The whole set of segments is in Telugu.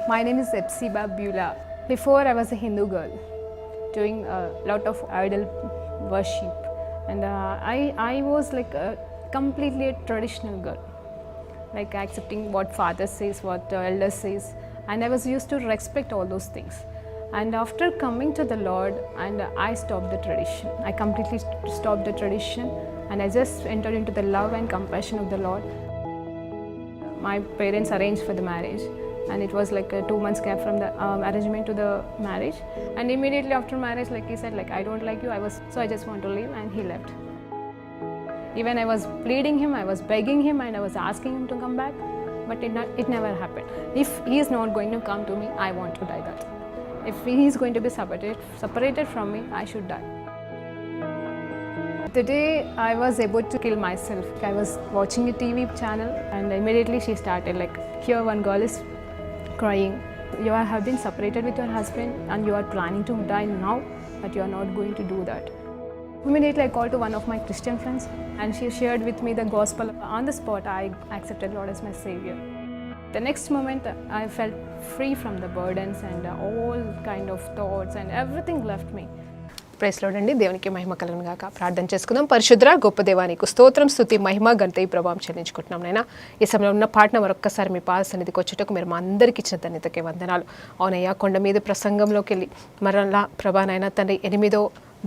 My name is Epsiba Beulah. Before I was a Hindu girl doing a lot of idol worship, and I was like completely a traditional girl, like accepting what father says, what elder says, and I was used to respect all those things. And after coming to the Lord, and I stopped the tradition. I completely stopped the tradition, and I just entered into the love and compassion of the Lord. My parents arranged for the marriage, and it was like a 2 months gap from the arrangement to the marriage. And immediately after marriage, like he said, like I don't like you. I just want to leave, and he left. Even I was pleading him, I was begging him, and I was asking him to come back, but it never happened. If he is not going to come to me, I want to die that. If he is going to be separated from me, I should die. The day I was about to kill myself, I was watching a TV channel, and immediately she started like, here one girl is crying. You have been separated with your husband and you are planning to die now, but you are not going to do that. Immediately I called to one of my Christian friends, and she shared with me the gospel. On the spot, I accepted Lord as my Savior. The next moment, I felt free from the burdens and all kind of thoughts, and everything left me. Price lord అండి. దేవునికి మహిమ కలుగును గాక. ప్రార్థన చేసుకుందాం. పరిశుద్ధ గొప్ప దేవానికి స్తోత్రం, స్తుతి, మహిమ, ఘనత, ప్రభావం చెల్లించుకుంటున్నాం. నైనా ఈ సమయంలో ఉన్న పాటను మరొక్కసారి మీ పాద సన్నిధికి వచ్చేటకు మీరు మా అందరికీ ఇచ్చిన ధన్యతకే వందనాలు. అవునయ్యా, కొండ మీద ప్రసంగంలోకి వెళ్ళి మరలా ప్రభానైనా తండ్రి 8వ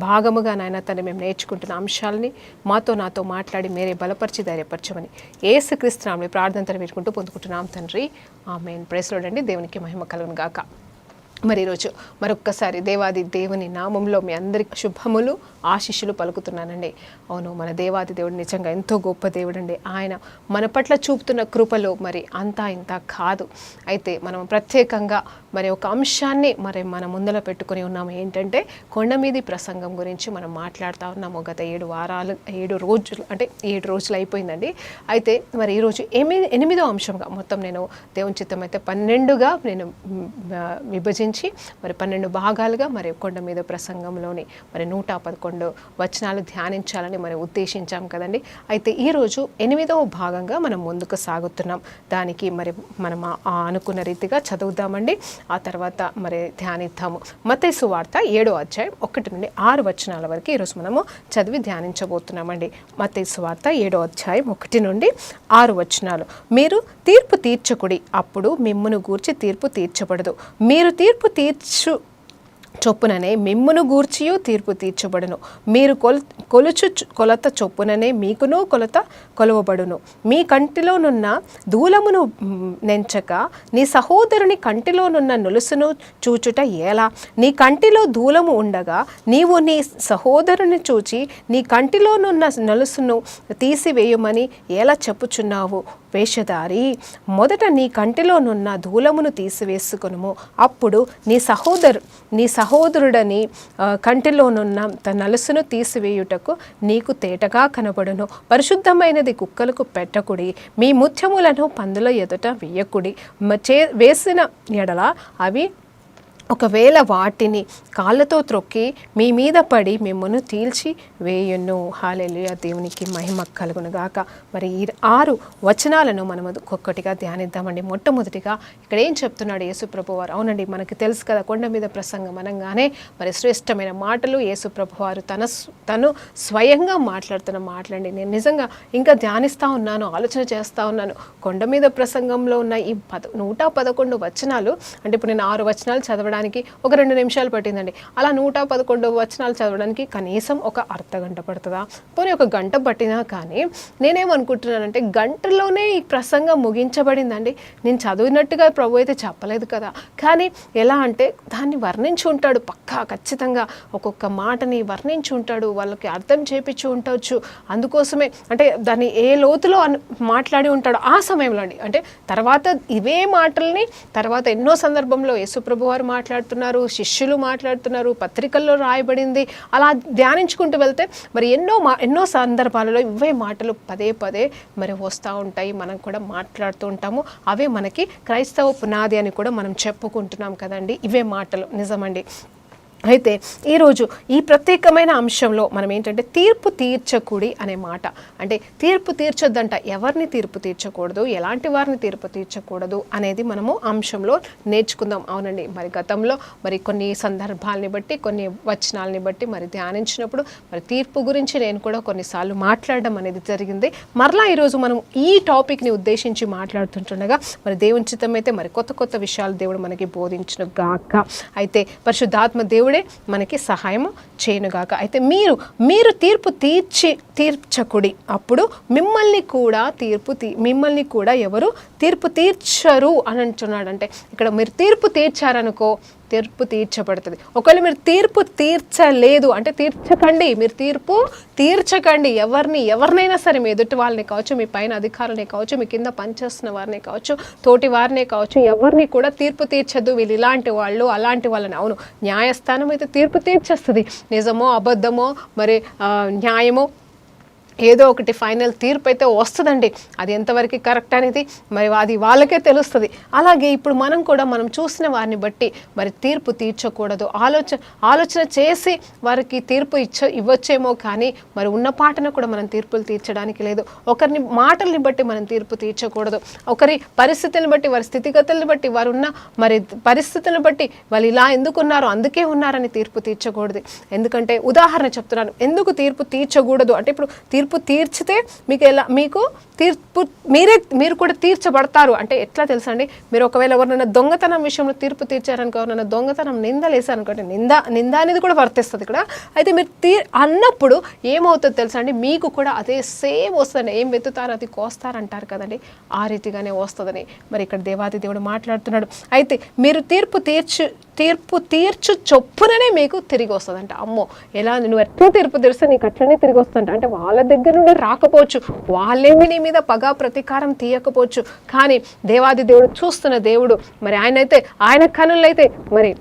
భాగముగా నాయన తండ్రి మేము నేర్చుకుంటున్న అంశాలని నాతో మాట్లాడి మీరే బలపరిచి ధైర్యపరచమని యేసుక్రీస్తు నామములో ప్రార్థన వేడుకుంటూ పొందుకుంటున్నాం తండ్రి. ఆమేన్. ప్రైస్ లార్డ్ అండి. దేవునికి మహిమ కలుగును గాక. మరి ఈరోజు మరొక్కసారి దేవాది దేవుని నామంలో మీ అందరికి శుభములు, ఆశీస్సులు పలుకుతున్నానండి. అవును, మన దేవాది దేవుడు నిజంగా ఎంతో గొప్ప దేవుడు అండి. ఆయన మన పట్ల చూపుతున్న కృపలో మరి అంతా ఇంత కాదు. అయితే మనం ప్రత్యేకంగా మరి ఒక అంశాన్ని మరి మన ముందర పెట్టుకుని ఉన్నాము. ఏంటంటే కొండ మీది ప్రసంగం గురించి మనం మాట్లాడుతూ ఉన్నాము. గత 7 రోజులు అయిపోయిందండి. అయితే మరి ఈరోజు 8వ అంశంగా మొత్తం నేను దేవుని చిత్తం అయితే 12గా నేను విభజించి మరి 12 భాగాలుగా మరి కొండ మీద ప్రసంగంలోని మరి 111 వచనాలు ధ్యానించాలని మరి ఉద్దేశించాం కదండి. అయితే ఈరోజు 8వ భాగంగా మనం ముందుకు సాగుతున్నాం. దానికి మరి మనం అనుకున్న రీతిగా చదువుదామండి. ఆ తర్వాత మరి ధ్యానిద్దాము. మత్తయి సువార్త 7వ అధ్యాయం 1 నుండి 6 వచనాల వరకు ఈరోజు మనము చదివి ధ్యానించబోతున్నామండి. మత్తయి సువార్త 7వ అధ్యాయం 1 నుండి 6 వచనాలు. మీరు తీర్పు తీర్చకుడి, అప్పుడు మిమ్మును గూర్చి తీర్పు తీర్చబడదు. మీరు తీర్పు తీర్చు చొప్పుననే మిమ్మును గూర్చియు తీర్పు తీర్చబడును. మీరు కొలుచు కొలత చొప్పుననే మీకును కొలత కొలవబడును. మీ కంటిలోనున్న దూలమును నెంచక నీ సహోదరుని కంటిలోనున్న నులుసును చూచుట ఎలా? నీ కంటిలో దూలము ఉండగా నీవు నీ సహోదరుని చూచి నీ కంటిలోనున్న నులుసును తీసివేయమని ఎలా చెప్పుచున్నావు? వేషధారి, మొదట నీ కంటిలోనున్న దూలమును తీసివేసుకొనుము, అప్పుడు నీ సహోదరుడని కంటిలోనున్న నలుసును తీసివేయుటకు నీకు తేటగా కనబడును. పరిశుద్ధమైనది కుక్కలకు పెట్టకుడి, మీ ముత్యములను పందుల ఎదుట వేయకుడి. వేసిన ఎడల అవి ఒకవేళ వాటిని కాళ్ళతో త్రొక్కి మీ మీద పడి మిమ్మల్ని తీల్చి వేయును. హల్లెలూయా. దేవునికి మహిమ కలుగును గాక. మరి ఈ 6 వచనాలను మనం ఒక్కొక్కటిగా ధ్యానిద్దామండి. మొట్టమొదటిగా ఇక్కడ ఏం చెప్తున్నాడు యేసు ప్రభువారు? అవునండి, మనకి తెలుసు కదా, కొండ మీద ప్రసంగం అనగానే మరి శ్రేష్టమైన మాటలు యేసు ప్రభువారు తను స్వయంగా మాట్లాడుతున్న మాటలండి. నేను నిజంగా ఇంకా ధ్యానిస్తూ ఉన్నాను, ఆలోచన చేస్తూ ఉన్నాను. కొండ మీద ప్రసంగంలో ఉన్న ఈ 111 వచనాలు, అంటే ఇప్పుడు నేను 6 వచనాలు చదవడానికి ఒక 2 నిమిషాలు పట్టిందండి. అలా 111 వచనాలు చదవడానికి కనీసం ఒక అర్ధగంట పడుతుందా, పోనీ ఒక గంట పట్టినా కానీ నేనేమనుకుంటున్నానంటే గంటలోనే ఈ ప్రసంగం ముగించబడిందండి. నేను చదివినట్టుగా ప్రభు అయితే చెప్పలేదు కదా, కానీ ఎలా అంటే దాన్ని వర్ణించి ఉంటాడు. పక్కా ఖచ్చితంగా ఒక్కొక్క మాటని వర్ణించి ఉంటాడు, వాళ్ళకి అర్థం చేపించి ఉండవచ్చు. అందుకోసమే అంటే దాన్ని ఏ లోతులో మాట్లాడి ఉంటాడు ఆ సమయంలో అండి. అంటే తర్వాత ఇవే మాటల్ని తర్వాత ఎన్నో సందర్భంలో యేసుప్రభు వారు మాట్లాడుతున్నారు, శిష్యులు మాట్లాడుతున్నారు, పత్రికల్లో రాయబడింది. అలా ధ్యానించుకుంటూ వెళ్తే మరి ఎన్నో సందర్భాలలో ఇవే మాటలు పదే మరి వస్తూ ఉంటాయి. మనం కూడా మాట్లాడుతూ ఉంటాము. అవే మనకి క్రైస్తవ పునాది అని కూడా మనం చెప్పుకుంటున్నాం కదండి. ఇవే మాటలు నిజమండి. అయితే ఈరోజు ఈ ప్రత్యేకమైన అంశంలో మనం ఏంటంటే తీర్పు తీర్చకుడి అనే మాట. అంటే తీర్పు తీర్చొద్దంట. ఎవరిని తీర్పు తీర్చకూడదు, ఎలాంటి వారిని తీర్పు తీర్చకూడదు అనేది మనము అంశంలో నేర్చుకుందాం. అవునండి, మరి గతంలో మరి కొన్ని సందర్భాలని బట్టి, కొన్ని వచనాలని బట్టి మరి ధ్యానించినప్పుడు మరి తీర్పు గురించి నేను కూడా కొన్నిసార్లు మాట్లాడడం అనేది జరిగింది. మరలా ఈరోజు మనం ఈ టాపిక్ని ఉద్దేశించి మాట్లాడుతుంటుండగా మరి దేవుని చిత్తం అయితే మరి కొత్త కొత్త విషయాలు దేవుడు మనకి బోధించును గాక. అయితే పరిశుద్ధాత్మ దేవుడే మనకి సహాయము చేయనుగాక. అయితే మీరు తీర్పు తీర్చకుడి, అప్పుడు మిమ్మల్ని కూడా ఎవరు తీర్పు తీర్చరు అని అంటున్నాడు. అంటే ఇక్కడ మీరు తీర్పు తీర్చారనుకో తీర్పు తీర్చబడుతుంది. ఒకవేళ మీరు తీర్పు తీర్చలేదు అంటే తీర్చకండి, మీరు తీర్పు తీర్చకండి. ఎవరినైనా సరే, మీ ఎదుటి వాళ్ళని కావచ్చు, మీ పైన అధికారులనే కావచ్చు, మీ కింద పనిచేస్తున్న వారిని కావచ్చు, తోటి వారినే కావచ్చు, ఎవరిని కూడా తీర్పు తీర్చదు. వీళ్ళు ఇలాంటి వాళ్ళు, అలాంటి వాళ్ళని. అవును, న్యాయస్థానం అయితే తీర్పు తీర్చేస్తుంది. నిజమో అబద్ధమో మరి న్యాయమో ఏదో ఒకటి ఫైనల్ తీర్పు అయితే వస్తుందండి. అది ఎంతవరకు కరెక్ట్ అనేది మరి అది వాళ్ళకే తెలుస్తుంది. అలాగే ఇప్పుడు మనం చూసిన వారిని బట్టి మరి తీర్పు తీర్చకూడదు. ఆలోచన చేసి వారికి తీర్పు ఇవ్వచ్చేమో, కానీ మరి ఉన్న పాటను కూడా మనం తీర్పులు తీర్చడానికి లేదు. ఒకరిని మాటల్ని బట్టి మనం తీర్పు తీర్చకూడదు. ఒకరి పరిస్థితిని బట్టి, వారి స్థితిగతులను బట్టి, వారు ఉన్న మరి పరిస్థితులను బట్టి వాళ్ళు ఇలా ఎందుకున్నారు, అందుకే ఉన్నారని తీర్పు తీర్చకూడదు. ఎందుకంటే ఉదాహరణ చెప్తున్నాను, ఎందుకు తీర్పు తీర్చకూడదు అంటే, ఇప్పుడు తీర్పు తీర్చితే మీకు మీరు కూడా తీర్చబడతారు. అంటే ఎట్లా తెలుసా అండి, మీరు ఒకవేళ ఎవరినైనా దొంగతనం విషయంలో తీర్పు తీర్చారనుకో, ఎవరైనా దొంగతనం నిందలేసారనుకోండి, నింద అనేది కూడా వర్తిస్తుంది ఇక్కడ. అయితే మీరు అన్నప్పుడు ఏమవుతుంది తెలుసా అండి, మీకు కూడా అదే సేమ్ వస్తుందండి. ఏం వెతుతారు అది కోస్తారంటారు కదండి, ఆ రీతిగానే వస్తుందని మరి ఇక్కడ దేవాది దేవుడు మాట్లాడుతున్నాడు. అయితే మీరు తీర్పు తీర్చు చొప్పుననే మీకు తిరిగి వస్తుందంట. అమ్మో, ఎలా నువ్వు ఎట్లా తీర్పు తీరిస్తే నీకు అట్లనే తిరిగి వస్తుందంట. అంటే వాళ్ళ దగ్గర నుండి రాకపోవచ్చు, వాళ్ళేమి నీ మీద పగా ప్రతీకారం తీయకపోవచ్చు, కానీ దేవాది దేవుడు చూస్తున్న దేవుడు. మరి ఆయన కనులైతే మరి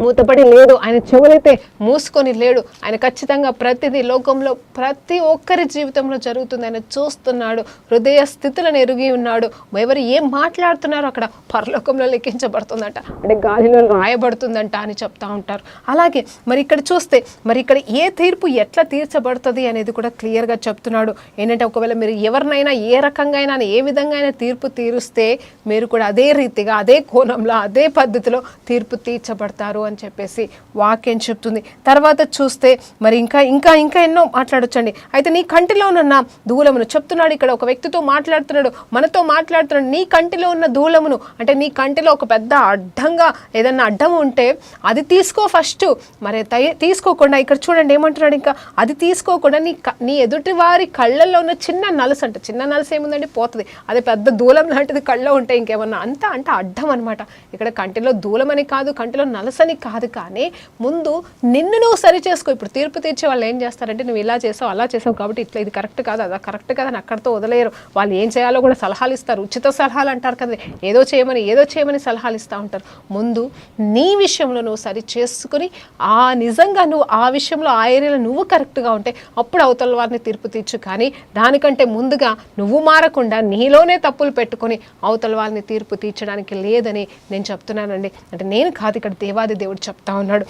మూతపడి లేడు, ఆయన చెవులైతే మూసుకొని లేడు. ఆయన ఖచ్చితంగా ప్రతిదీ లోకంలో ప్రతి ఒక్కరి జీవితంలో జరుగుతుంది. ఆయన చూస్తున్నాడు, హృదయ స్థితులను ఎరిగి ఉన్నాడు. ఎవరు ఏం మాట్లాడుతున్నారో అక్కడ పరలోకంలో లెక్కించబడుతుందంట, అంటే గాలిలో రాయబడుతుందంట అని చెప్తా ఉంటారు. అలాగే మరి ఇక్కడ చూస్తే మరి ఇక్కడ ఏ తీర్పు ఎట్లా తీర్చబడుతుంది అనేది కూడా క్లియర్గా చెప్తున్నాడు. ఏంటంటే ఒకవేళ మీరు ఎవరినైనా ఏ రకంగా అయినా ఏ విధంగా అయినా తీర్పు తీరుస్తే మీరు కూడా అదే రీతిగా, అదే కోణంలో, అదే పద్ధతిలో తీర్పు తీర్చబడతారు అని చెప్పేసి వాక్యం చెప్తుంది. తర్వాత చూస్తే మరి ఇంకా ఎన్నో మాట్లాడొచ్చండి. అయితే నీ కంటిలో ఉన్న దూలమును చెప్తున్నాడు. ఇక్కడ ఒక వ్యక్తితో మాట్లాడుతున్నాడు, మనతో మాట్లాడుతున్నాడు. నీ కంటిలో ఉన్న దూలమును అంటే నీ కంటిలో ఒక పెద్ద అడ్డంగా ఏదన్నా అడ్డం ఉంటే అది తీసుకో ఫస్ట్. మరి తీసుకోకుండా ఇక్కడ చూడండి ఏమంటున్నాడు, ఇంకా అది తీసుకోకుండా నీ ఎదుటి వారి కళ్ళల్లో ఉన్న చిన్న నలుసు, అంటే చిన్న నలుసు ఏముందండి, పోతుంది. అదే పెద్ద దూలం లాంటిది కళ్ళలో ఉంటే ఇంకేమన్నా అంటే అడ్డం అనమాట. ఇక్కడ కంటిలో దూలమని కాదు, కంటిలో నలుసని కాదు, కానీ ముందు నిన్ను నువ్వు సరి చేసుకో. ఇప్పుడు తీర్పు తీర్చే వాళ్ళు ఏం చేస్తారంటే, నువ్వు ఇలా చేసావు, అలా చేసావు కాబట్టి ఇట్లా ఇది కరెక్ట్ కాదు, అదా కరెక్ట్ కాదని అక్కడితో వదిలేరు. వాళ్ళు ఏం చేయాలో కూడా సలహాలు ఇస్తారు, ఉచిత సలహాలు అంటారు కదా, ఏదో చేయమని సలహాలు ఇస్తూ ఉంటారు. ముందు నీ విషయంలో నువ్వు సరి చేసుకుని నిజంగా నువ్వు ఆ విషయంలో ఆ ఏరియాలో నువ్వు కరెక్ట్గా ఉంటే అప్పుడు అవతల వారిని తీర్పు తీర్చు. కానీ దానికంటే ముందుగా నువ్వు మారకుండా నీలోనే తప్పులు పెట్టుకొని అవతల వారిని తీర్పు తీర్చడానికి లేదని నేను చెప్తున్నానండి. అంటే నేను కాదు, ఇక్కడ దేవాది దేవుడు చెప్తా ఉన్నాడు.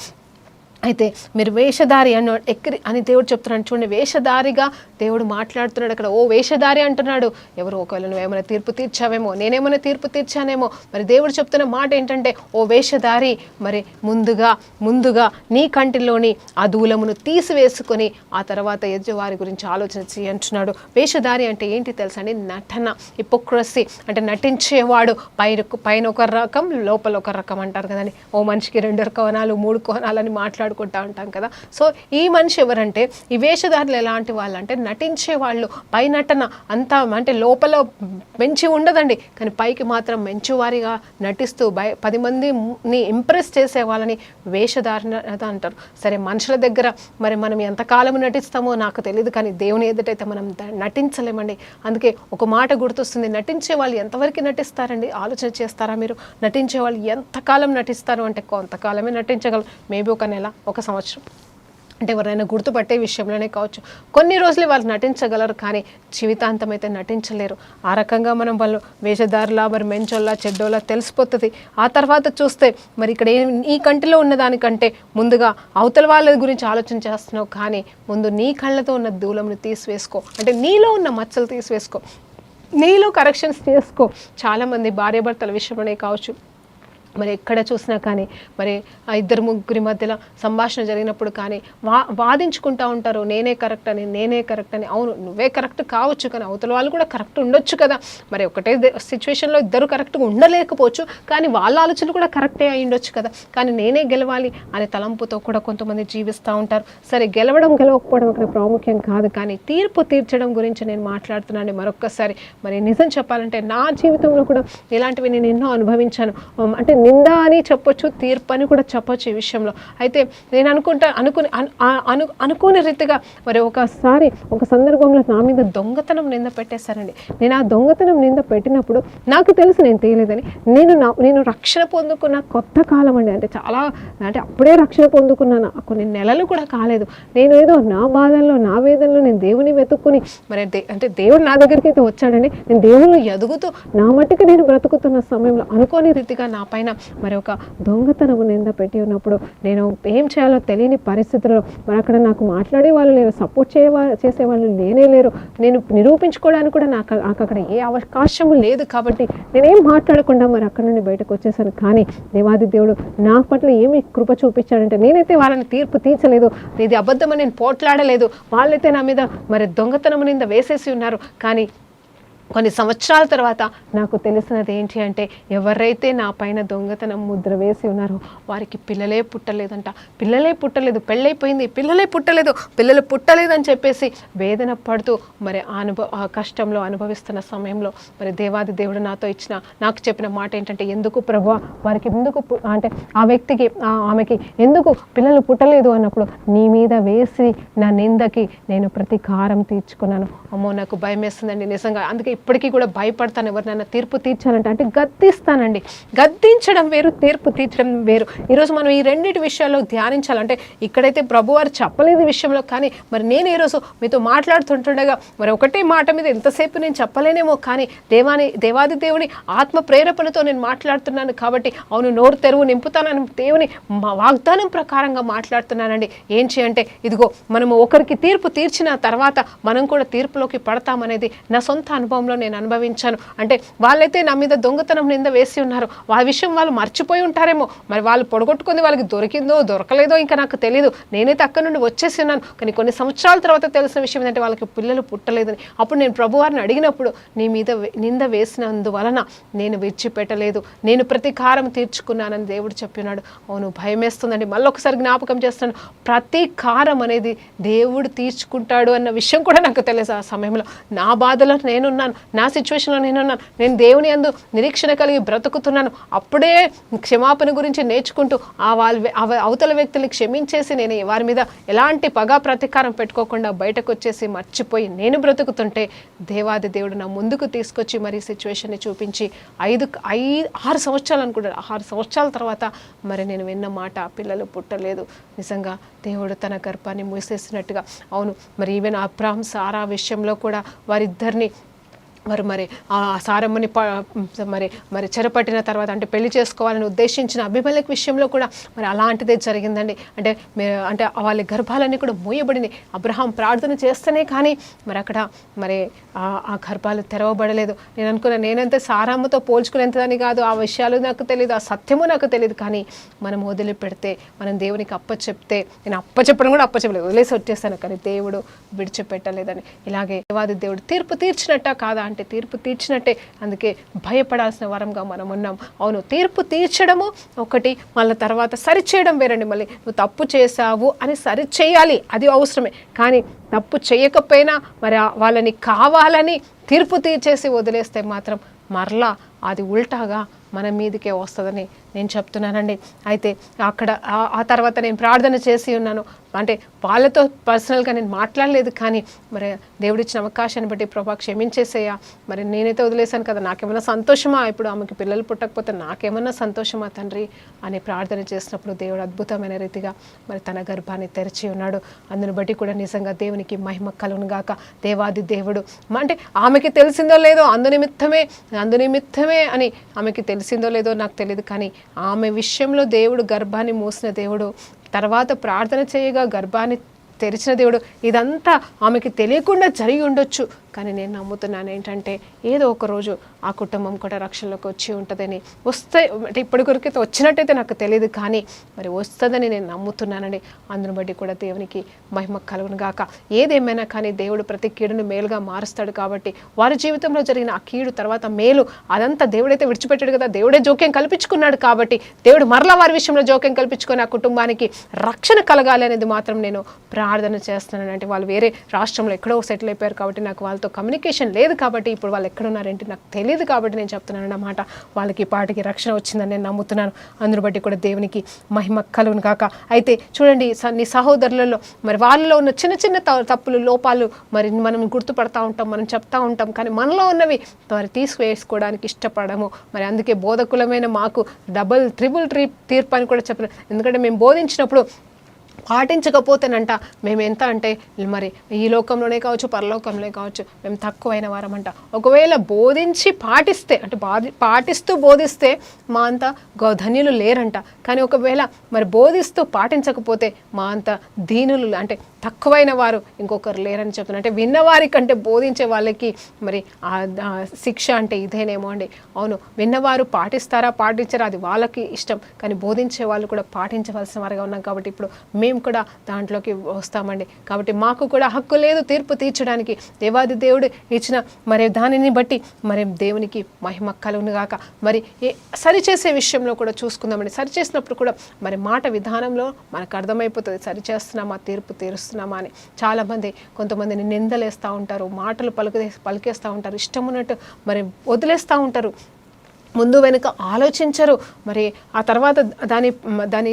అయితే మీరు వేషధారి అని దేవుడు చెప్తున్నాడు. చూడండి, వేషధారిగా దేవుడు మాట్లాడుతున్నాడు అక్కడ. ఓ వేషధారి అంటున్నాడు. ఎవరు ఒకవేళ నువ్వేమైనా తీర్పు తీర్చావేమో, నేనేమైనా తీర్పు తీర్చానేమో. మరి దేవుడు చెప్తున్న మాట ఏంటంటే, ఓ వేషధారి, మరి ముందుగా నీ కంటిలోని ఆ దూలమును తీసివేసుకొని ఆ తర్వాత ఎదుటివారి గురించి ఆలోచన చేయంటున్నాడు. వేషధారి అంటే ఏంటి తెలుసా అండి, నటన, హిపోక్రసీ అంటే నటించేవాడు. పైన ఒక రకం, లోపల ఒక రకం అంటారు కదండి. ఓ మనిషికి 2 కోణాలు 3 కోణాలని మాట్లాడుకుంటూ ఉంటాం కదా. సో ఈ మనిషి ఎవరంటే, ఈ వేషధారులు ఎలాంటి వాళ్ళు అంటే నటించే వాళ్ళు. పై నటన అంతా అంటే లోపల మంచి ఉండదండి, కానీ పైకి మాత్రం మంచివారిగా నటిస్తూ 10 మందిని ఇంప్రెస్ చేసే వాళ్ళని వేషధారణ అంటారు. సరే, మనుషుల దగ్గర మరి మనం ఎంతకాలం నటిస్తామో నాకు తెలియదు, కానీ దేవుని ఎదుటైతే మనం నటించలేమండి. అందుకే ఒక మాట గుర్తొస్తుంది, నటించే వాళ్ళు ఎంతవరకు నటిస్తారండి? ఆలోచన చేస్తారా మీరు? నటించే వాళ్ళు ఎంతకాలం నటిస్తారు అంటే కొంతకాలమే నటించగలరు, మేబీ 1 నెల, 1 సంవత్సరం, అంటే ఎవరైనా గుర్తుపట్టే విషయంలోనే కావచ్చు. కొన్ని రోజులు వాళ్ళు నటించగలరు, కానీ జీవితాంతం అయితే నటించలేరు. ఆ రకంగా మనం వాళ్ళు వేషధారులా, మరి మెంచోళ్ళ, చెడ్డోళ్ళ తెలిసిపోతుంది. ఆ తర్వాత చూస్తే మరి ఇక్కడ ఈ కంటిలో ఉన్నదానికంటే ముందుగా అవతల వాళ్ళ గురించి ఆలోచన చేస్తున్నావు, కానీ ముందు నీ కళ్ళతో ఉన్న దూలంని తీసివేసుకో. అంటే నీలో ఉన్న మచ్చలు తీసివేసుకో, నీలో కరెక్షన్స్ చేసుకో. చాలామంది భార్యాభర్తల విషయంలోనే కావచ్చు, మరి ఎక్కడ చూసినా కానీ మరి ఆ ఇద్దరు ముగ్గురి మధ్యలో సంభాషణ జరిగినప్పుడు కానీ వాదించుకుంటూ ఉంటారు, నేనే కరెక్ట్ అని. అవును, నువ్వే కరెక్ట్ కావచ్చు, కానీ అవతల వాళ్ళు కూడా కరెక్ట్ ఉండొచ్చు కదా. మరి ఒకటే సిచ్యువేషన్లో ఇద్దరు కరెక్ట్గా ఉండలేకపోవచ్చు, కానీ వాళ్ళ ఆలోచనలు కూడా కరెక్టే అయి ఉండొచ్చు కదా. కానీ నేనే గెలవాలి అనే తలంపుతో కూడా కొంతమంది జీవిస్తూ ఉంటారు. సరే, గెలవకపోవడం అక్కడ ప్రాముఖ్యం కాదు, కానీ తీర్పు తీర్చడం గురించి నేను మాట్లాడుతున్నాను మరొక్కసారి. మరి నిజం చెప్పాలంటే నా జీవితంలో కూడా ఇలాంటివి నేను ఎన్నో అనుభవించాను. అంటే నింద అని చెప్పొచ్చు, తీర్పు అని కూడా చెప్పొచ్చు ఈ విషయంలో. అయితే నేను అనుకునే రీతిగా మరి ఒకసారి ఒక సందర్భంలో నా మీద దొంగతనం నింద పెట్టేశారండి. నేను ఆ దొంగతనం నింద పెట్టినప్పుడు నాకు తెలుసు నేను తీయలేదని. నేను రక్షణ పొందుకున్న కొత్త కాలం అండి. అంటే అప్పుడే రక్షణ పొందుకున్నాను, కొన్ని నెలలు కూడా కాలేదు. నేను ఏదో నా బాధల్లో, నా వేదనలో నేను దేవుని వెతుక్కుని మరి అంటే దేవుడు నా దగ్గరికి అయితే వచ్చాడండి. నేను దేవుళ్ళు ఎదుగుతూ నా మట్టుకు నేను బ్రతుకుతున్న సమయంలో అనుకోని రీతిగా నా పైన మరి ఒక దొంగతనము నింద పెట్టి ఉన్నప్పుడు నేను ఏం చేయాలో తెలియని పరిస్థితుల్లో మరి అక్కడ నాకు మాట్లాడే వాళ్ళు లేరు, సపోర్ట్ చేసేవాళ్ళు లేరు. నేను నిరూపించుకోవడానికి కూడా నాకు అక్కడ ఏ అవకాశము లేదు. కాబట్టి నేనేం మాట్లాడకుండా మరి అక్కడ నుండి బయటకు వచ్చేసాను. కానీ దేవాది దేవుడు నా పట్ల ఏమి కృప చూపించాడంటే, నేనైతే వాళ్ళని తీర్పు తీర్చలేదు, ఇది అబద్ధమని నేను పోట్లాడలేదు. వాళ్ళైతే నా మీద మరి దొంగతనము నింద వేసేసి ఉన్నారు. కానీ కొన్ని సంవత్సరాల తర్వాత నాకు తెలిసినది ఏంటి అంటే, ఎవరైతే నా పైన దొంగతనం ముద్ర వేసి ఉన్నారో వారికి పిల్లలే పుట్టలేదు, పెళ్ళైపోయింది, పిల్లలు పుట్టలేదని చెప్పేసి వేదన పడుతూ మరి ఆ కష్టంలో అనుభవిస్తున్న సమయంలో మరి దేవాది దేవుడు నాకు చెప్పిన మాట ఏంటంటే, ఎందుకు ప్రభువా వారికి ఎందుకు అంటే ఆ వ్యక్తికి ఆమెకి ఎందుకు పిల్లలు పుట్టలేదు అన్నప్పుడు, నీ మీద వేసి నా నిందకి నేను ప్రతీకారం తీర్చుకున్నాను. అమ్మో, నాకు భయం వేస్తుందండి నిజంగా. అందుకే ఇప్పటికీ కూడా భయపడతాను ఎవరినైనా తీర్పు తీర్చాలంటే. అంటే గద్దిస్తానండి. గద్దించడం వేరు, తీర్పు తీర్చడం వేరు. ఈరోజు మనం ఈ రెండింటి విషయాల్లో ధ్యానించాలంటే, ఇక్కడైతే ప్రభువారు చెప్పలేదు విషయంలో, కానీ మరి నేను ఈరోజు మీతో మాట్లాడుతుంటుండగా మరి ఒకటే మాట మీద ఎంతసేపు నేను చెప్పలేనేమో, కానీ దేవాది దేవుని ఆత్మ ప్రేరేపణతో నేను మాట్లాడుతున్నాను కాబట్టి, అవును, నోరు తెరువు నింపుతానని దేవుని వాగ్దానం ప్రకారంగా మాట్లాడుతున్నానండి. ఏం చేయంటే, ఇదిగో మనము ఒకరికి తీర్పు తీర్చిన తర్వాత మనం కూడా తీర్పులోకి పడతామనేది నా సొంత అనుభవంలో నేను అనుభవించాను. అంటే వాళ్ళైతే నా మీద దొంగతనం నింద వేసి ఉన్నారు. ఆ విషయం వాళ్ళు మర్చిపోయి ఉంటారేమో, మరి వాళ్ళు పొడగొట్టుకుంది వాళ్ళకి దొరికిందో దొరకలేదో ఇంకా నాకు తెలియదు. నేనైతే అక్కడి నుండి వచ్చేసి ఉన్నాను. కానీ కొన్ని సంవత్సరాల తర్వాత తెలిసిన విషయం ఏంటంటే, వాళ్ళకి పిల్లలు పుట్టలేదని. అప్పుడు నేను ప్రభువారిని అడిగినప్పుడు, నీ మీద నింద వేసినందువలన నేను విడిచిపెట్టలేదు, నేను ప్రతీకారం తీర్చుకున్నానని దేవుడు చెప్పినాడు. అవును, భయం వేస్తుందండి. మళ్ళీ ఒకసారి జ్ఞాపకం చేస్తున్నాను, ప్రతీకారం అనేది దేవుడు తీర్చుకుంటాడు అన్న విషయం కూడా నాకు తెలుసు. ఆ సమయంలో నా బాధలో నేనున్నాను, నా సిచ్యువేషన్లో నేనున్నాను, నేను దేవుని యందు నిరీక్షణ కలిగి బ్రతుకుతున్నాను. అప్పుడే క్షమాపణ గురించి నేర్చుకుంటూ అవతల వ్యక్తుల్ని క్షమించేసి నేను వారి మీద ఎలాంటి పగా ప్రతీకారం పెట్టుకోకుండా బయటకు వచ్చేసి మర్చిపోయి నేను బ్రతుకుతుంటే, దేవాది దేవుడు నా ముందుకు తీసుకొచ్చి మరి సిచ్యువేషన్ని చూపించి 6 సంవత్సరాలు అనుకుంటారు, 6 సంవత్సరాల తర్వాత మరి నేను విన్న మాట, పిల్లలు పుట్టలేదు. నిజంగా దేవుడు తన గర్భాన్ని మూసేసినట్టుగా. అవును, మరి ఈవెన్ అబ్రాహం సారా విషయంలో కూడా వారిద్దరిని మరి ఆ సారమ్మని మరి చెరపట్టిన తర్వాత, అంటే పెళ్లి చేసుకోవాలని ఉద్దేశించిన అబీమెలెకు విషయంలో కూడా మరి అలాంటిదే జరిగిందండి. అంటే వాళ్ళ గర్భాలన్నీ కూడా మూయబడినాయి. అబ్రహాం ప్రార్థన చేస్తేనే కానీ మరి అక్కడ మరి ఆ గర్భాలు తెరవబడలేదు. నేను అనుకున్నా, నేనంతే సారమ్మతో పోల్చుకునేంతదని కాదు, ఆ విషయాలు నాకు తెలియదు, ఆ సత్యము నాకు తెలియదు. కానీ మనం వదిలిపెడితే, మనం దేవునికి అప్పచెప్తే, నేను అప్పచెప్పడం కూడా అప్పచెప్పలేదు, వదిలేసి వచ్చేసాను. కానీ దేవుడు విడిచిపెట్టలేదని. ఇలాగే దేవాది దేవుడు తీర్పు తీర్చినట్ట కాదా అంటే, తీర్పు తీర్చినట్టే. అందుకే భయపడాల్సిన వరంగా మనం ఉన్నాం. అవును, తీర్పు తీర్చడము ఒకటి, మళ్ళీ తర్వాత సరిచేయడం వేరండి. మళ్ళీ నువ్వు తప్పు చేశావు అని సరిచేయాలి, అది అవసరమే. కానీ తప్పు చేయకపోయినా మరి వాళ్ళని కావాలని తీర్పు తీర్చేసి వదిలేస్తే మాత్రం మరలా అది ఉల్టాగా మన మీదకే వస్తుందని నేను చెప్తున్నానండి. అయితే అక్కడ ఆ తర్వాత నేను ప్రార్థన చేసి ఉన్నాను. అంటే వాళ్ళతో పర్సనల్గా నేను మాట్లాడలేదు, కానీ మరి దేవుడిచ్చిన అవకాశాన్ని బట్టి ప్రభా క్షమించేసేయా, మరి నేనైతే వదిలేశాను కదా, నాకేమన్నా సంతోషమా, ఇప్పుడు ఆమెకి పిల్లలు పుట్టకపోతే నాకేమన్నా సంతోషమా తండ్రి అని ప్రార్థన చేసినప్పుడు దేవుడు అద్భుతమైన రీతిగా మరి తన గర్భాన్ని తెరిచి ఉన్నాడు. అందుని బట్టి కూడా నిజంగా దేవునికి మహిమ కలుగును గాక. దేవాది దేవుడు అంటే ఆమెకి తెలిసిందో లేదో అందునిమిత్తమే అని ఆమెకి తెలిసిందో లేదో నాకు తెలియదు, కానీ ఆమె విషయంలో దేవుడు గర్భాన్ని మూసిన దేవుడు, తర్వాత ప్రార్థన చేయగా గర్భాన్ని తెరిచిన దేవుడు. ఇదంతా ఆమెకి తెలియకుండా జరిగి ఉండొచ్చు, కానీ నేను నమ్ముతున్నాను ఏంటంటే ఏదో ఒక రోజు ఆ కుటుంబం కూడా రక్షణలోకి వచ్చి ఉంటుందని, అంటే ఇప్పటి వరకు వచ్చినట్టయితే నాకు తెలియదు, కానీ మరి వస్తుందని నేను నమ్ముతున్నానండి. అందుని బట్టి కూడా దేవునికి మహిమ కలుగును గాక. ఏదేమైనా కానీ దేవుడు ప్రతి కీడును మేలుగా మారుస్తాడు కాబట్టి వారి జీవితంలో జరిగిన ఆ కీడు తర్వాత మేలు అదంతా దేవుడైతే విడిచిపెట్టాడు కదా, దేవుడే జోక్యం కల్పించుకున్నాడు కాబట్టి దేవుడు మరలా వారి విషయంలో జోక్యం కల్పించుకొని ఆ కుటుంబానికి రక్షణ కలగాలి అనేది మాత్రం నేను ప్రార్థన చేస్తున్నాను. అంటే వాళ్ళు వేరే రాష్ట్రంలో ఎక్కడో సెటిల్ అయిపోయారు కాబట్టి నాకు వాళ్ళతో కమ్యూనికేషన్ లేదు, కాబట్టి ఇప్పుడు వాళ్ళు ఎక్కడున్నారంటే నాకు తెలియదు, కాబట్టి నేను చెప్తున్నాను అన్నమాట. వాళ్ళకి పాటికి రక్షణ వచ్చిందని నేను నమ్ముతున్నాను. అందుని బట్టి కూడా దేవునికి మహిమ కలుగును కాక. అయితే చూడండి, నీ సహోదరులలో మరి వాళ్ళలో ఉన్న చిన్న చిన్న తప్పులు లోపాలు మరి మనం గుర్తుపడతా ఉంటాం, మనం చెప్తా ఉంటాం, కానీ మనలో ఉన్నవి మరి తీసుకువేసుకోవడానికి ఇష్టపడము. మరి అందుకే బోధకులమైన మాకు డబుల్ ట్రిపుల్ తీర్పు అని కూడా చెప్పిన, ఎందుకంటే మేము బోధించినప్పుడు పాటించకపోతేనంట మేము ఎంత అంటే మరి ఈ లోకంలోనే కావచ్చు పరలోకంలోనే కావచ్చు మేము తక్కువైన వారమంట. ఒకవేళ బోధించి పాటిస్తే అంటే పాటిస్తూ బోధిస్తే మా అంత ధన్యులు లేరంట, కానీ ఒకవేళ మరి బోధిస్తూ పాటించకపోతే మా అంత దీనులు అంటే తక్కువైన వారు ఇంకొకరు లేరని చెప్తున్నారు. అంటే విన్నవారి కంటే బోధించే వాళ్ళకి మరి శిక్ష అంటే ఇదేనేమో అండి. అవును, విన్నవారు పాటిస్తారా పాటించారా అది వాళ్ళకి ఇష్టం, కానీ బోధించే వాళ్ళు కూడా పాటించవలసిన వారుగా ఉన్నాం కాబట్టి ఇప్పుడు మేము కూడా దాంట్లోకి వస్తామండి. కాబట్టి మాకు కూడా హక్కు లేదు తీర్పు తీర్చడానికి. దేవాది దేవుడు ఇచ్చిన మరి దానిని బట్టి మరి దేవునికి మహిమ కలుగును గాక. మరి సరిచేసే విషయంలో కూడా చూసుకుందామండి. సరిచేసినప్పుడు కూడా మరి మాట విధానంలో మనకు అర్థమైపోతుంది, సరిచేస్తున్నామా తీర్పు తీరుస్తున్నామా అని. చాలామంది కొంతమందిని నిందలేస్తూ ఉంటారు, మాటలు పలికేస్తూ ఉంటారు, ఇష్టం ఉన్నట్టు మరి వదిలేస్తూ ఉంటారు, ముందు వెనుక ఆలోచించరు. మరి ఆ తర్వాత దాని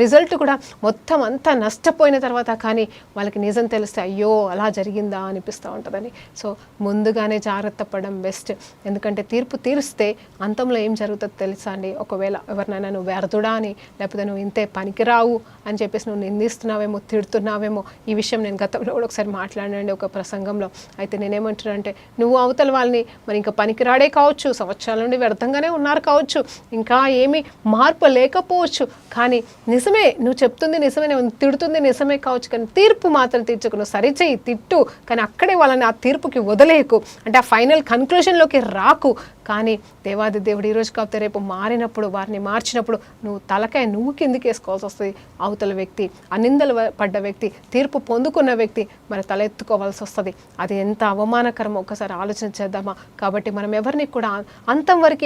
రిజల్ట్ కూడా మొత్తం అంతా నష్టపోయిన తర్వాత కానీ వాళ్ళకి నిజం తెలిస్తే అయ్యో అలా జరిగిందా అనిపిస్తూ ఉంటుందని. సో ముందుగానే జాగ్రత్త పడడం బెస్ట్. ఎందుకంటే తీర్పు తీరిస్తే అంతంలో ఏం జరుగుతుందో తెలుసా అండి. ఒకవేళ ఎవరినైనా నువ్వు వ్యర్థుడా అని, లేకపోతే నువ్వు ఇంతే పనికిరావు అని చెప్పేసి నువ్వు నిందిస్తున్నావేమో, తిడుతున్నావేమో. ఈ విషయం నేను గతంలో కూడా ఒకసారి మాట్లాడినండి ఒక ప్రసంగంలో. అయితే నేనేమంటున్నానంటే నువ్వు అవతల వాళ్ళని మరి ఇంకా పనికిరాడే కావచ్చు, సంవత్సరాల నుండి వ్యర్థంగానే ఉన్నారు కావచ్చు, ఇంకా ఏమీ మార్పు లేకపోవచ్చు, కానీ నిజమే నువ్వు చెప్తుంది నిజమే, తిడుతుంది నిజమే కావచ్చు, కానీ తీర్పు మాత్రం తీర్చకు. నువ్వు సరిచేయి, తిట్టు, కానీ అక్కడే వాళ్ళని ఆ తీర్పుకి వదిలేయకు, అంటే ఆ ఫైనల్ కన్క్లూషన్లోకి రాకు. కానీ దేవాది దేవుడు ఈరోజు కాకపోతే రేపు మారినప్పుడు, వారిని మార్చినప్పుడు నువ్వు తలకాయ నువ్వు కిందికి వేసుకోవాల్సి వస్తుంది. అవతల వ్యక్తి, అనిందలు పడ్డ వ్యక్తి, తీర్పు పొందుకున్న వ్యక్తి మరి తలెత్తుకోవాల్సి వస్తుంది. అది ఎంత అవమానకరమో ఒకసారి ఆలోచన చేద్దామా. కాబట్టి మనం ఎవరిని కూడా అంతం వరకు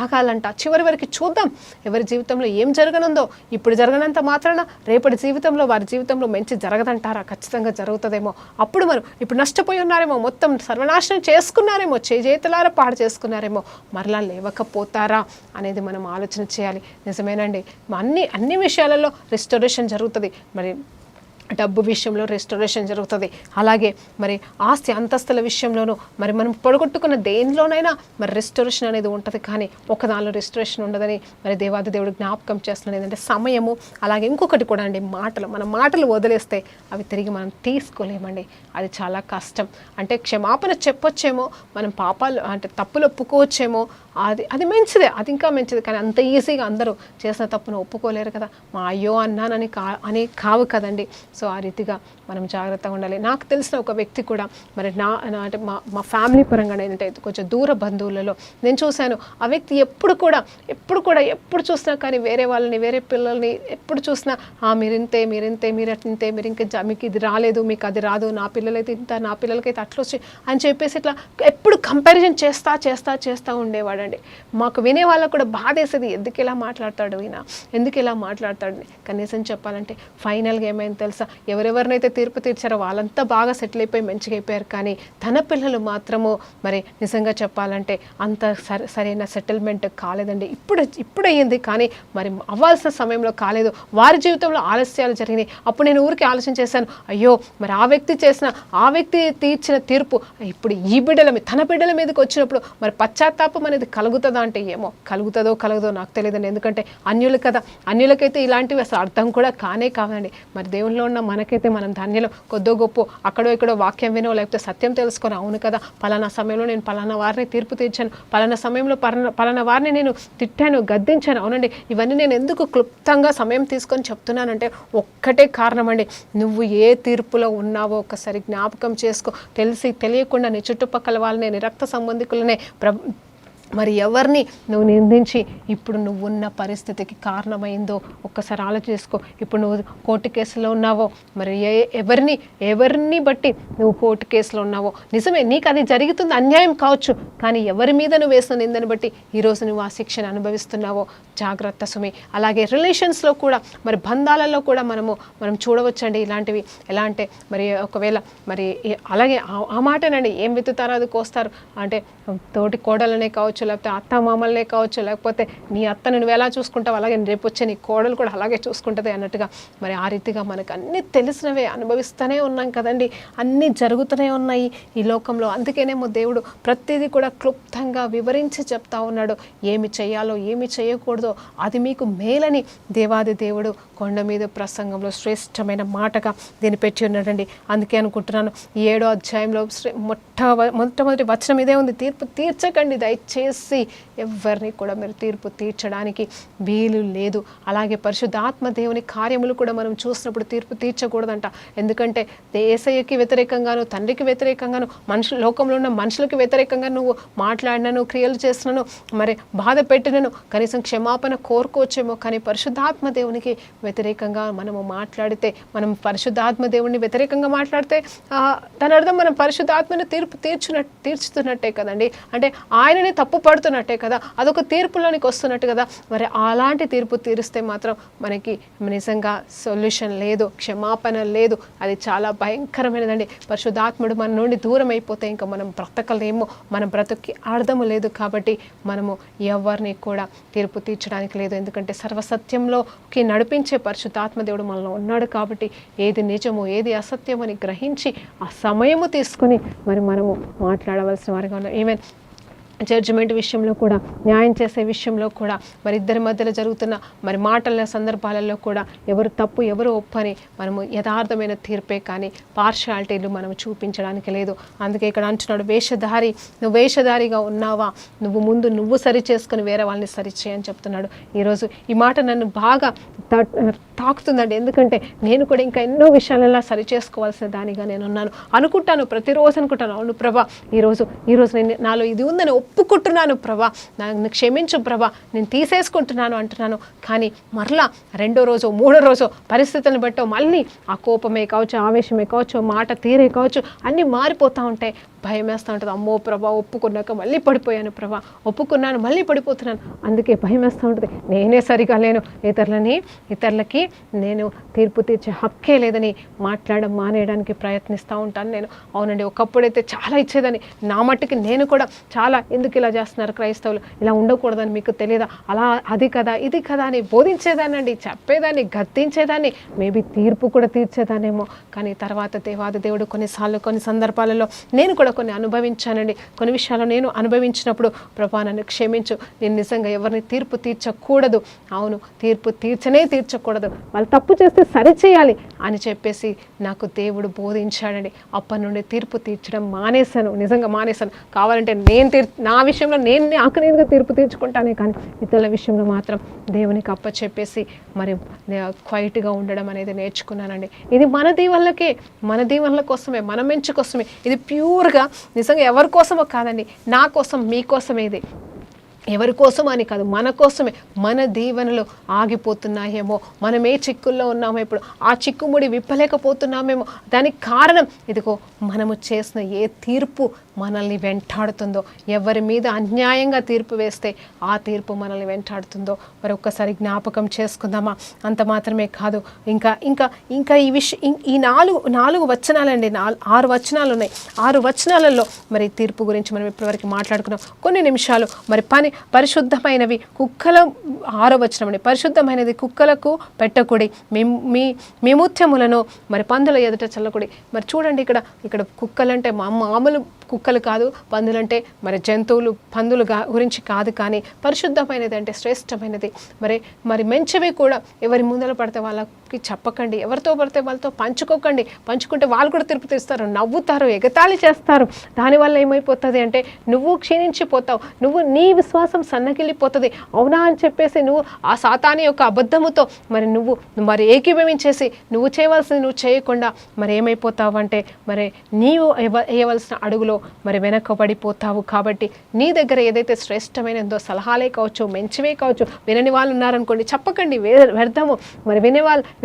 ఆగాలంట, చివరి వరకు చూద్దాం ఎవరి జీవితంలో ఏం జరగనుందో. ఇప్పుడు జరగనంత మాత్రాన రేపటి జీవితంలో వారి జీవితంలో మంచి జరగదంటారా? ఖచ్చితంగా జరుగుతుందేమో. అప్పుడు మనం ఇప్పుడు నష్టపోయి ఉన్నారేమో, మొత్తం సర్వనాశనం చేసుకున్నారేమో, చేతులారా పాడు చేసుకున్నారేమో, మరలా లేవకపోతారా అనేది మనం ఆలోచన చేయాలి. నిజమేనండి, అన్ని విషయాలలో రెస్టోరేషన్ జరుగుతుంది. మరి డబ్బు విషయంలో రెస్టోరేషన్ జరుగుతుంది, అలాగే మరి ఆస్తి అంతస్తుల విషయంలోనూ మరి మనం పొడగొట్టుకున్న దేనిలోనైనా మరి రెస్టోరేషన్ అనేది ఉంటుంది. కానీ ఒకదానిలో రెస్టోరేషన్ ఉండదని మరి దేవాది దేవుడు జ్ఞాపకం చేస్తున్నాడు. ఏంటంటే సమయము, అలాగే ఇంకొకటి కూడా అండి మాటలు. మన మాటలు వదిలేస్తే అవి తిరిగి మనం తీసుకోలేమండి, అది చాలా కష్టం. అంటే క్షమాపణ చెప్పొచ్చేమో, మనం పాపాలు అంటే తప్పులు ఒప్పుకోవచ్చేమో, అది మంచిదే, అది ఇంకా మంచిది, కానీ అంత ఈజీగా అందరూ చేసిన తప్పును ఒప్పుకోలేరు కదా. మా అయ్యో అన్నానని కావు కదండి. సో ఆ రీతిగా మనం జాగ్రత్తగా ఉండాలి. నాకు తెలిసిన ఒక వ్యక్తి కూడా మరి అంటే మా ఫ్యామిలీ పరంగా ఏంటంటే కొంచెం దూర బంధువులలో నేను చూశాను. ఆ వ్యక్తి ఎప్పుడు చూసినా కానీ వేరే వాళ్ళని, వేరే పిల్లల్ని ఎప్పుడు చూసినా మీరింతే, మీకు ఇది రాలేదు, మీకు అది రాదు, నా పిల్లలైతే ఇంత, నా పిల్లలకైతే అట్లా వచ్చి అని చెప్పేసి ఇట్లా ఎప్పుడు కంపారిజన్ చేస్తా ఉండేవాడు. ఉన్నాడండి. మాకు వినే వాళ్ళకు కూడా బాధేసేది, ఎందుకు ఇలా మాట్లాడతాడు ఈయన, ఎందుకు ఇలా మాట్లాడతాడు. కనీసం చెప్పాలంటే ఫైనల్గా ఏమైంది తెలుసా, ఎవరెవరినైతే తీర్పు తీర్చారో వాళ్ళంతా బాగా సెటిల్ అయిపోయి మంచిగా అయిపోయారు. కానీ తన పిల్లలు మాత్రము మరి నిజంగా చెప్పాలంటే అంత సరైన సెటిల్మెంట్ కాలేదండి. ఇప్పుడు అయ్యింది, కానీ మరి అవ్వాల్సిన సమయంలో కాలేదు. వారి జీవితంలో ఆలస్యాలు జరిగినాయి. అప్పుడు నేను ఊరికి ఆలోచన చేశాను, అయ్యో మరి ఆ వ్యక్తి తీర్చిన తీర్పు ఇప్పుడు ఈ తన బిడ్డల మీదకి వచ్చినప్పుడు మరి పశ్చాత్తాపం అనేది కలుగుతుందా అంటే ఏమో కలుగుతుందో నాకు తెలియదండి. ఎందుకంటే అన్యులు కదా, అన్యులకైతే ఇలాంటివి అసలు అర్థం కూడా కాదండి. మరి దేవునిలో ఉన్న మనకైతే మనం ధాన్యంలో కొద్దో గొప్ప అక్కడో ఇక్కడో వాక్యం వినో లేకపోతే సత్యం తెలుసుకొని, అవును కదా పలానా సమయంలో నేను పలానా వారిని తీర్పు తీర్చాను, పలానా సమయంలో పలానా వారిని నేను తిట్టాను, గద్దించాను. అవునండి, ఇవన్నీ నేను ఎందుకు క్లుప్తంగా సమయం తీసుకొని చెప్తున్నానంటే ఒక్కటే కారణం అండి, నువ్వు ఏ తీర్పులో ఉన్నావో ఒకసారి జ్ఞాపకం చేసుకో. తెలియకుండా నీ చుట్టుపక్కల వాళ్ళని, నీ రక్త సంబంధికులనే మరి ఎవరిని నువ్వు నిందించి ఇప్పుడు నువ్వు ఉన్న పరిస్థితికి కారణమైందో ఒక్కసారి ఆలోచించుకో. ఇప్పుడు నువ్వు కోర్టు కేసులో ఉన్నావో, మరి ఎవరిని బట్టి నువ్వు కోర్టు కేసులో ఉన్నావో, నిజమే నీకు అది జరుగుతుంది, అన్యాయం కావచ్చు, కానీ ఎవరి మీద నువ్వు వేసిన నిందని బట్టి ఈరోజు నువ్వు ఆ శిక్షను అనుభవిస్తున్నావో జాగ్రత్త సుమి. అలాగే రిలేషన్స్లో కూడా మరి బంధాలలో కూడా మనం చూడవచ్చండి ఇలాంటివి. ఎలా అంటే మరి ఒకవేళ మరి అలాగే ఆ మాటనండి, ఏం విత్తుతారో అది కోస్తారు అంటే తోటి కోడలనే కావచ్చు, లేకపోతే అత్త మామలనే కావచ్చు, లేకపోతే నీ అత్తను నువ్వు ఎలా చూసుకుంటావు అలాగే రేపు వచ్చే నీ కోడలు కూడా అలాగే చూసుకుంటుంది అన్నట్టుగా మరి ఆ రీతిగా మనకు అన్నీ తెలిసినవే అనుభవిస్తూనే ఉన్నాం కదండి, అన్నీ జరుగుతూనే ఉన్నాయి ఈ లోకంలో. అందుకేనేమో దేవుడు ప్రతిదీ కూడా క్లుప్తంగా వివరించి చెప్తా ఉన్నాడు. ఏమి చేయాలో ఏమి చేయకూడదో అది మీకు మేలని దేవాది దేవుడు కొండ మీద ప్రసంగంలో శ్రేష్టమైన మాటగా దీన్ని పెట్టి ఉన్నాడండి. అందుకే అనుకుంటున్నాను ఈ 7వ అధ్యాయంలో మొట్టమొదటి వచనం ఇదే ఉంది, తీర్పు తీర్చకండి దయచేసి, ఎవరిని కూడా మీరు తీర్పు తీర్చడానికి వీలు లేదు. అలాగే పరిశుద్ధాత్మ దేవుని కార్యములు కూడా మనం చూసినప్పుడు తీర్పు తీర్చకూడదంట. ఎందుకంటే యేసయ్యకి వ్యతిరేకంగాను, తండ్రికి వ్యతిరేకంగాను, లోకంలో ఉన్న మనుషులకి వ్యతిరేకంగా నువ్వు మాట్లాడినను, క్రియలు చేసినను, మరి బాధ పెట్టినను కనీసం క్షమాపణ కోరుకోవచ్చేమో, కానీ పరిశుద్ధాత్మ దేవునికి వ్యతిరేకంగా మనము మాట్లాడితే, మనం పరిశుద్ధాత్మ దేవుడిని వ్యతిరేకంగా మాట్లాడితే దాని అర్థం మనం పరిశుద్ధాత్మను తీర్పు తీర్చుతున్నట్టే కదండి. అంటే ఆయనని తప్పు పడుతున్నట్టే కదా, అదొక తీర్పులోనికి వస్తున్నట్టు కదా. మరి అలాంటి తీర్పు తీరిస్తే మాత్రం మనకి నిజంగా సొల్యూషన్ లేదు, క్షమాపణ లేదు. అది చాలా భయంకరమైనదండి. పరిశుద్ధాత్ముడు మన నుండి దూరం అయిపోతే ఇంకా మనం బ్రతకలేము, మన బ్రతుక్కి అర్థము లేదు. కాబట్టి మనము ఎవరిని కూడా తీర్పు తీర్చడానికి లేదు. ఎందుకంటే సర్వసత్యంలోకి నడిపించే పరిశుద్ధాత్మ దేవుడు మనలో ఉన్నాడు. కాబట్టి ఏది నిజమో ఏది అసత్యమో అని గ్రహించి ఆ సమయము తీసుకొని మరి మనము మాట్లాడవలసిన వారిగా ఉన్నాం. ఈవెన్ జడ్జిమెంట్ విషయంలో కూడా, న్యాయం చేసే విషయంలో కూడా, మరి ఇద్దరి మధ్యలో జరుగుతున్న మరి మాటల సందర్భాలలో కూడా ఎవరు తప్పు ఎవరు ఒప్పని మనము యథార్థమైన తీర్పే కానీ పార్షాలిటీలు మనం చూపించడానికి లేదు. అందుకే ఇక్కడ అంటున్నాడు, నువ్వు వేషధారిగా ఉన్నావా, నువ్వు సరి చేసుకుని వేరే వాళ్ళని సరి చేయని చెప్తున్నాడు. ఈరోజు ఈ మాట నన్ను బాగా తాకుతుందండి. ఎందుకంటే నేను కూడా ఇంకా ఎన్నో విషయాలలో సరి చేసుకోవాల్సిన దానిగా నేను అనుకుంటాను, ప్రతిరోజు అనుకుంటాను, అవును ప్రభా ఈరోజు నేను నాలో ఇది ఉందని ఒప్పుకుంటున్నాను ప్రభా, నన్ను క్షమించు ప్రభా, నేను తీసేసుకుంటున్నాను అంటున్నాను. కానీ మరలా 2వ రోజు 3వ రోజు పరిస్థితులను బట్టో మళ్ళీ ఆ కోపమే కావచ్చు, ఆవేశమే కావచ్చు, మాట తీరే కావచ్చు, అన్నీ మారిపోతూ ఉంటాయి. భయం వేస్తూ ఉంటుంది, అమ్మో ప్రభా ఒప్పుకున్నాక మళ్ళీ పడిపోయాను ప్రభా, ఒప్పుకున్నాను మళ్ళీ పడిపోతున్నాను. అందుకే భయం వేస్తూ ఉంటుంది, నేనే సరిగా లేను, ఇతరులకి నేను తీర్పు తీర్చే హక్కే లేదని మానేయడానికి ప్రయత్నిస్తూ ఉంటాను నేను. అవునండి, ఒకప్పుడైతే చాలా ఇచ్చేదని, నా మట్టుకి నేను కూడా చాలా, ఎందుకు ఇలా చేస్తున్నారు క్రైస్తవులు, ఇలా ఉండకూడదని మీకు తెలియదా, అలా అది కదా ఇది కదా అని బోధించేదానండి, చెప్పేదాన్ని, గద్దించేదాన్ని, మేబీ తీర్పు కూడా తీర్చేదానేమో. కానీ తర్వాత దేవాది దేవుడు కొన్ని సందర్భాలలో నేను కూడా కొన్ని అనుభవించానండి. కొన్ని విషయాలు నేను అనుభవించినప్పుడు ప్రభా నన్ను క్షమించు, నేను నిజంగా ఎవరిని తీర్పు తీర్చకూడదు, అవును తీర్పు తీర్చకూడదు, వాళ్ళు తప్పు చేస్తే సరిచేయాలి అని చెప్పేసి నాకు దేవుడు బోధించాడండి. అప్పటి నుండి తీర్పు తీర్చడం మానేశాను, నిజంగా మానేశాను. కావాలంటే నా విషయంలో నేను ఆఖరిగా తీర్పు తీర్చుకుంటానే, కానీ ఇతరుల విషయంలో మాత్రం దేవునికి అప్పచెప్పేసి మరి క్వైట్గా ఉండడం అనేది నేర్చుకున్నానండి. ఇది మన దీవెనల కోసమే, మన మంచి కోసమే, ఇది ప్యూర్గా నిజంగా ఎవరి కోసమో కాదండి, నా కోసం మీకోసమే. ఇది ఎవరి కోసం అని కాదు, మన కోసమే. మన దీవెనలు ఆగిపోతున్నాయేమో, మనం ఏ చిక్కుల్లో ఉన్నామో, ఇప్పుడు ఆ చిక్కుముడి విప్పలేకపోతున్నామేమో, దానికి కారణం ఇదిగో మనము చేసిన ఏ తీర్పు మనల్ని వెంటాడుతుందో, ఎవరి మీద అన్యాయంగా తీర్పు వేస్తే ఆ తీర్పు మనల్ని వెంటాడుతుందో మరి ఒక్కసారి జ్ఞాపకం చేసుకుందామా. అంత మాత్రమే కాదు, ఇంకా ఇంకా ఇంకా ఈ ఈ నాలుగు వచనాలండి, 6 వచనాలు ఉన్నాయి. 6 వచనాలలో మరి తీర్పు గురించి మనం ఇప్పటివరకు మాట్లాడుకున్నాం. కొన్ని నిమిషాలు మరి పరిశుద్ధమైనవి కుక్కల 6వ వచనం అండి, పరిశుద్ధమైనది కుక్కలకు పెట్టకుడి, మీ ముత్యములను మరి పందుల ఎదుట చల్లకుడి. మరి చూడండి, ఇక్కడ కుక్కలంటే మామూలు కుక్కలు కాదు, పందులంటే మరి జంతువులు, పందులు గురించి కాదు, కానీ పరిశుద్ధమైనది అంటే శ్రేష్టమైనది. మరి మంచివి కూడా ఎవరి ముందర పడితే వాళ్ళకి చెప్పకండి, ఎవరితో పడితే వాళ్ళతో పంచుకోకండి. పంచుకుంటే వాళ్ళు కూడా తిరుపు తీస్తారు, నవ్వుతారు, ఎగతాళి చేస్తారు. దానివల్ల ఏమైపోతుంది అంటే నువ్వు క్షీణించిపోతావు, నీ విశ్వాసం సన్నగిల్లిపోతుంది. అవునా అని చెప్పేసి నువ్వు ఆ సాతాని యొక్క అబద్ధముతో మరి ఏకీభవించేసి నువ్వు చేయవలసింది నువ్వు చేయకుండా మరి ఏమైపోతావు అంటే మరి నీవు వేయవలసిన అడుగులో మరి వెనకబడిపోతావు. కాబట్టి నీ దగ్గర ఏదైతే శ్రేష్టమైనదో, సలహాలే కావచ్చు, మంచివే కావచ్చు, వినని వాళ్ళు ఉన్నారనుకోండి, చెప్పకండి, వ్యర్థము. మరి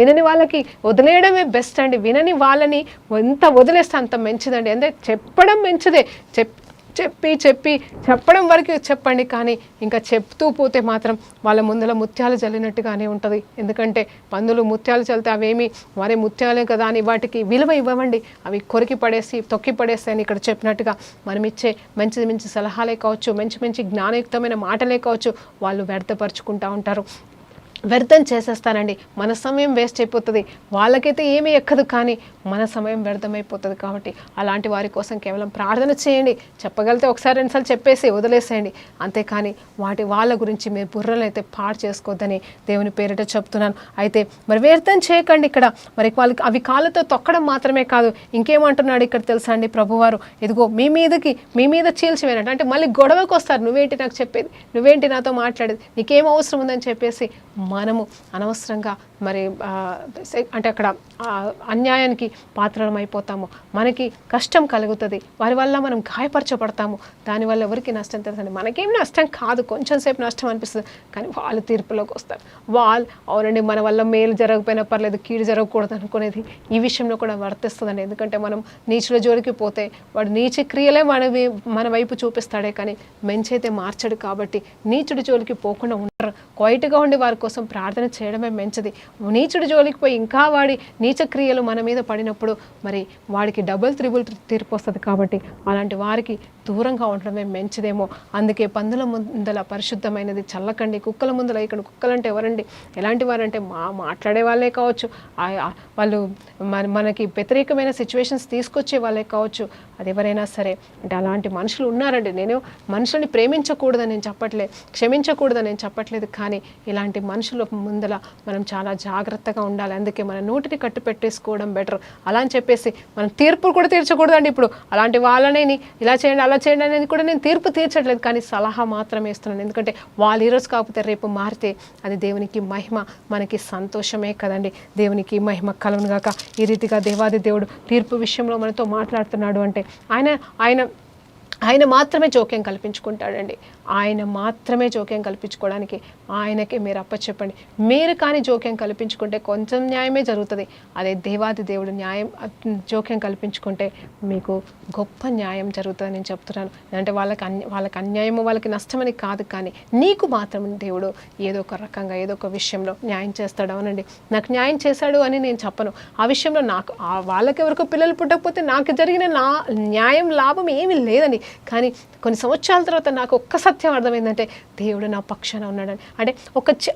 వినని వాళ్ళకి వదిలేయడమే బెస్ట్ అండి. వినని వాళ్ళని ఎంత వదిలేస్తే అంత మంచిదండి. అంటే చెప్పడం మంచిదే, చెప్పడం వరకు చెప్పండి, కానీ ఇంకా చెప్తూ పోతే మాత్రం వాళ్ళ ముందర ముత్యాలు జల్లినట్టుగానే ఉంటుంది. ఎందుకంటే పందులు ముత్యాలు చల్లితే అవేమి వారే ముత్యాలే కదా అని వాటికి విలువ ఇవ్వమండి, అవి కొరికి పడేసి తొక్కి పడేసి అని ఇక్కడ చెప్పినట్టుగా మనం ఇచ్చే మంచి సలహాలే కావచ్చు, మంచి జ్ఞానయుక్తమైన మాటలే కావచ్చు, వాళ్ళు వ్యర్థపరుచుకుంటూ ఉంటారు, వ్యర్థం చేసేస్తానండి. మన సమయం వేస్ట్ అయిపోతుంది. వాళ్ళకైతే ఏమీ ఎక్కదు, కానీ మన సమయం వ్యర్థమైపోతుంది. కాబట్టి అలాంటి వారి కోసం కేవలం ప్రార్థన చేయండి. చెప్పగలిగితే ఒకసారి 2 సార్లు చెప్పేసి వదిలేసేయండి, అంతేకాని వాళ్ళ గురించి మీరు బుర్రలు అయితే పాడు చేసుకోవద్దని దేవుని పేరిట చెప్తున్నాను. అయితే మరి వ్యర్థం చేయకండి. ఇక్కడ మరి వాళ్ళకి అవి కాళ్ళతో తొక్కడం మాత్రమే కాదు, ఇంకేమంటున్నాడు ఇక్కడ తెలుసా అండి ప్రభువారు, ఇదిగో మీ మీద చీల్చివేనంట. అంటే మళ్ళీ గొడవకు వస్తారు, నువ్వేంటి నాకు చెప్పేది, నువ్వేంటి నాతో మాట్లాడేది, నీకేం అవసరం ఉందని చెప్పేసి మనము అనవసరంగా మరి అంటే అక్కడ అన్యాయానికి పాత్రలం అయిపోతాము, మనకి కష్టం కలుగుతుంది, వారి వల్ల మనం గాయపరచబడతాము. దానివల్ల ఎవరికి నష్టం తెలుసండి, మనకేం నష్టం కాదు, కొంచెం సేపు నష్టం అనిపిస్తుంది, కానీ వాళ్ళు తీర్పులోకి వస్తారు. అవునండి, మన వల్ల మేలు జరగకపోయినా పర్లేదు, కీడు జరగకూడదు అనుకునేది ఈ విషయంలో కూడా వర్తిస్తుందండి. ఎందుకంటే మనం నీచుల జోలికి పోతే వాడు నీచ క్రియలే మన వైపు చూపిస్తాడే, కానీ మంచైతే మార్చడు. కాబట్టి నీచుడి జోలికి పోకుండా ఉంటారు, క్వైట్గా ఉండి వారి కోసం ప్రార్థన చేయడమే మంచిది. నీచుడి జోలికి పోయి ఇంకా వాడి నీచ క్రియలు మన మీద పడినప్పుడు మరి వాడికి డబుల్ త్రిబుల్ తీర్పు వస్తుంది. కాబట్టి అలాంటి వారికి దూరంగా ఉండడమే మంచిదేమో. అందుకే పందుల ముందల పరిశుద్ధమైనది చల్లకండి, కుక్కల ముందల. ఇక్కడ కుక్కలంటే ఎవరండి, ఎలాంటి వారంటే మాట్లాడే వాళ్ళే కావచ్చు, వాళ్ళు మనకి వ్యతిరేకమైన సిచ్యువేషన్స్ తీసుకొచ్చే వాళ్ళే కావచ్చు, అది ఎవరైనా సరే. అంటే అలాంటి మనుషులు ఉన్నారండి. నేను మనుషుల్ని ప్రేమించకూడదని నేను చెప్పట్లేదు, క్షమించకూడదని నేను చెప్పట్లేదు, కానీ ఇలాంటి మనుషుల ముందల మనం చాలా జాగ్రత్తగా ఉండాలి. అందుకే మన నోటిని కట్టు పెట్టేసుకోవడం బెటర్. అలా అని చెప్పేసి మనం తీర్పు కూడా తీర్చకూడదండి. ఇప్పుడు అలాంటి వాళ్ళని ఇలా చేయండి అలా చేయండి అనేది కూడా నేను తీర్పు తీర్చట్లేదు, కానీ సలహా మాత్రమే ఇస్తున్నాను. ఎందుకంటే వాళ్ళు ఈరోజు కాకపోతే రేపు మారితే అది దేవునికి మహిమ, మనకి సంతోషమే కదండి. దేవునికి మహిమ కలుగును గాక. ఈ రీతిగా దేవాది దేవుడు తీర్పు విషయంలో మనతో మాట్లాడుతున్నాడు అంటే ఆయన మాత్రమే జోక్యం కల్పించుకుంటాడండి. ఆయన మాత్రమే జోక్యం కల్పించుకోవడానికి ఆయనకే మీరు అప్పచెప్పండి. మీరు కానీ జోక్యం కల్పించుకుంటే కొంచెం న్యాయమే జరుగుతుంది. అదే దేవాది దేవుడు జోక్యం కల్పించుకుంటే మీకు గొప్ప న్యాయం జరుగుతుంది నేను చెప్తున్నాను. అంటే వాళ్ళకి అన్యాయము, వాళ్ళకి నష్టమని కాదు, కానీ నీకు మాత్రం దేవుడు ఏదో ఒక రకంగా ఏదో ఒక విషయంలో న్యాయం చేస్తాడు. అవునండి, నాకు న్యాయం చేశాడు అని నేను చెప్పను. ఆ విషయంలో నాకు వాళ్ళకి ఎవరికో పిల్లలు పుట్టకపోతే నాకు జరిగిన న్యాయం లాభం ఏమీ లేదని, కానీ కొన్ని సంవత్సరాల తర్వాత నాకు ఒక్క సత్యం అర్థమైందంటే దేవుడు నా పక్షాన ఉన్నాడని. అంటే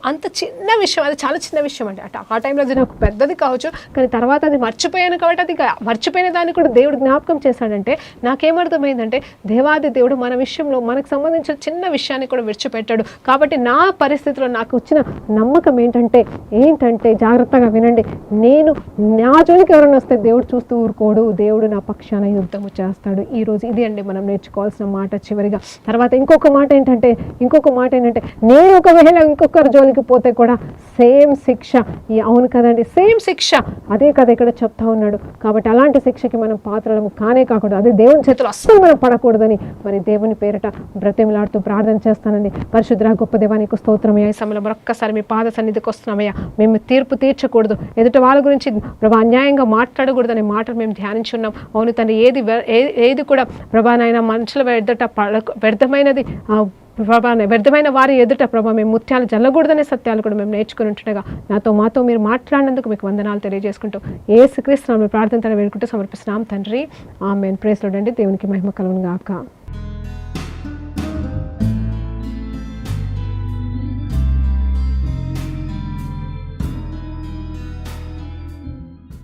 అంత చిన్న విషయం, అది చాలా చిన్న విషయం అండి. అంటే ఆ టైంలో అది నాకు పెద్దది కావచ్చు, కానీ తర్వాత అది మర్చిపోయాను. కాబట్టి అది మర్చిపోయిన దాన్ని కూడా దేవుడు జ్ఞాపకం చేశాడంటే నాకేమర్థమైందంటే దేవాది దేవుడు మన విషయంలో మనకు సంబంధించిన చిన్న విషయాన్ని కూడా విడిచిపెట్టాడు. కాబట్టి నా పరిస్థితిలో నాకు వచ్చిన నమ్మకం ఏంటంటే జాగ్రత్తగా వినండి, నేను నా జోలికి ఎవరైనా వస్తే దేవుడు చూస్తూ ఊరుకోడు, దేవుడు నా పక్షాన యుద్ధము చేస్తాడు. ఈరోజు ఇది అండి మనం నేర్చుకోవాల్సిన మాట చివరిగా. తర్వాత ఇంకొక మాట ఏంటంటే నేను ఒకవేళ ఇంకొకరి జోలికి పోతే కూడా సేమ్ శిక్ష. అవును కదండి, సేమ్ శిక్ష. అదే కదా ఇక్కడ చెప్తా ఉన్నాడు. కాబట్టి అలాంటి శిక్షకి మనం పాత్రలము కానే కాకూడదు. అదే దేవుని చేతులు అస్సలు మనం పడకూడదని మరి దేవుని పేరిట బ్రతిమలాడుతూ ప్రార్థన చేస్తానండి. పరిశుద్ధ గొప్ప దేవానికి స్తోత్రమయ్యా. ఈ సమయంలో మరొక్కసారి మీ పాద సన్నిధికి వస్తున్నామయ్యా. మేము తీర్పు తీర్చకూడదు, ఎదుటి వాళ్ళ గురించి ప్రభా అన్యాయంగా మాట్లాడకూడదు అనే మాటలు మేము ధ్యానించున్నాం. అవును తండ్రి, ఏది కూడా ప్రభా నాయన మనుషుల ఎదుట వ్యర్థమైనది వ్యర్థమైన వారి ఎదుట ప్రభా మేము ముత్యాలు జల్లకూడదనే సత్యాలు కూడా మేము నేర్చుకుని ఉంటుండగా మాతో మీరు మాట్లాడినందుకు మీకు వందనాలు తెలియజేసుకుంటూ యేసుక్రీస్తు నామములో ప్రార్థన వేడుకుంటూ సమర్పిస్తున్నాం తండ్రి. ఆమేన్. ప్రైజ్ లార్డ్ అండి. దేవునికి మహిమ కలుగును గాక.